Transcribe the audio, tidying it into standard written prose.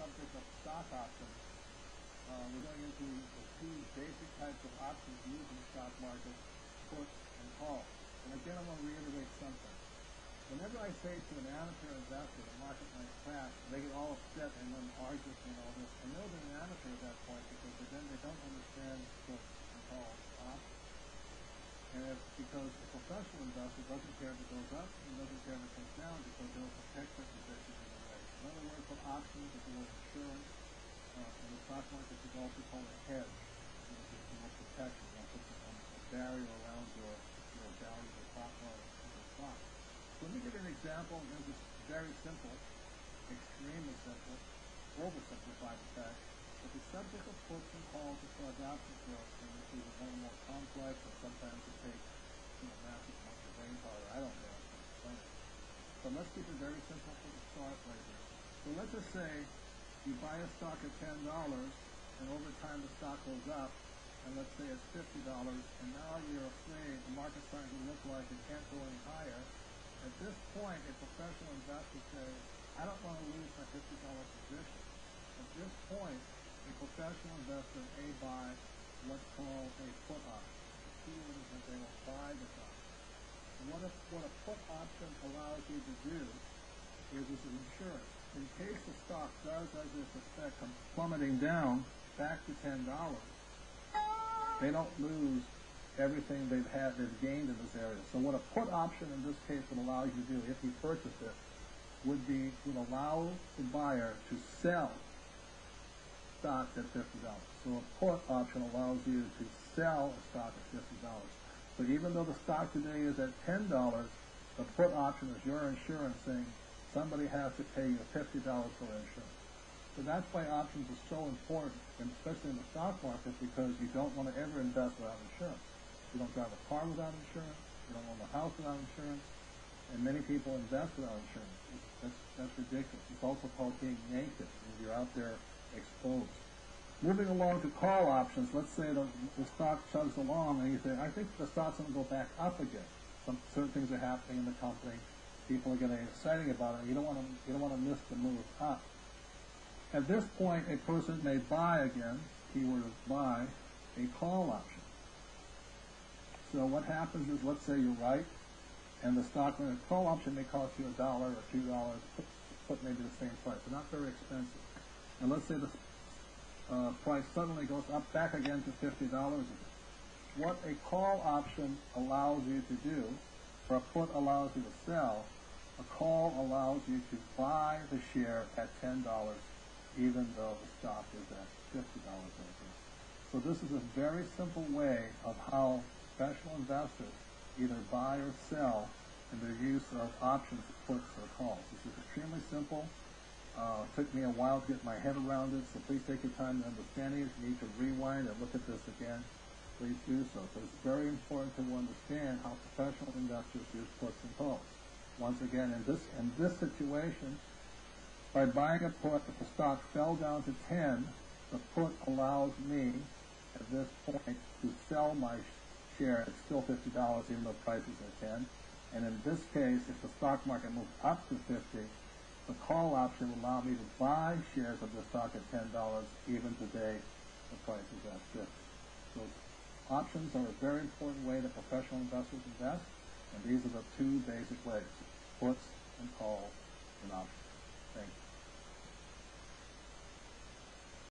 subject of stock options, we're going into the two basic types of options used in the stock market, put and call. And again, I want to reiterate something. Whenever I say to an amateur investor, the market might crash, they get all upset and then argue and all this. I know they're an amateur at that point because then they don't understand puts and calls options. And because a professional investor doesn't care if it goes up and doesn't care if it comes down because they'll protect their position either way. Another word for options is the word insurance. In the stock market, it's also called a hedge. It's more protection. It puts a barrier around your value of the stock. So let me give you an example. This is very simple, extremely simple, oversimplified in fact. But the subject of puts and calls as far as options go, and it's either one or more complex, or sometimes it takes massive amounts of brain power. I don't know how to explain it. So let's keep it very simple for the start right here. So let's just say you buy a stock at $10, and over time the stock goes up, and let's say it's $50, and now you're afraid the market's starting to look like it can't go any higher. At this point, a professional investor says, I don't want to lose my $50 position. At this point, a professional investor may buy what's called a put option. The keyword is that they will buy the stock. And what a put option allows you to do is this is insurance. In case the stock does, as they suspect, come plummeting down back to $10, they don't lose everything they've gained in this area. So what a put option in this case would allow you to do, if you purchase it, would allow the buyer to sell stocks at $50. So a put option allows you to sell a stock at $50. So even though the stock today is at $10, the put option is your insurance saying somebody has to pay you $50 for insurance. So that's why options are so important, and especially in the stock market, because you don't want to ever invest without insurance. You don't drive a car without insurance. You don't own a house without insurance. And many people invest without insurance. That's ridiculous. It's also called being naked. You're out there exposed. Moving along to call options, let's say the stock chugs along and you say, I think the stock's going to go back up again. Certain things are happening in the company. People are getting excited about it. You don't want to miss the move up. At this point, a person may buy again, keyword is buy, a call option. So what happens is, let's say you're right, and the stock call option may cost you $1 or $2, put maybe the same price, but not very expensive. And let's say the price suddenly goes up back again to $50 again. What a call option allows you to do, or a put allows you to sell, a call allows you to buy the share at $10, even though the stock is at $50 right now. So this is a very simple way of how professional investors either buy or sell in their use of options, puts, or calls. This is extremely simple. It took me a while to get my head around it, so please take your time to understand it. If you need to rewind and look at this again, please do so. So it's very important to understand how professional investors use puts and calls. Once again, in this situation, by buying a put, if the stock fell down to 10, the put allows me at this point to sell my share at still $50, even though prices are 10. And in this case, if the stock market moves up to 50, the call option will allow me to buy shares of the stock at $10, even today the price is at 50. So options are a very important way that professional investors invest, and these are the two basic ways, puts and calls and options. Thank you.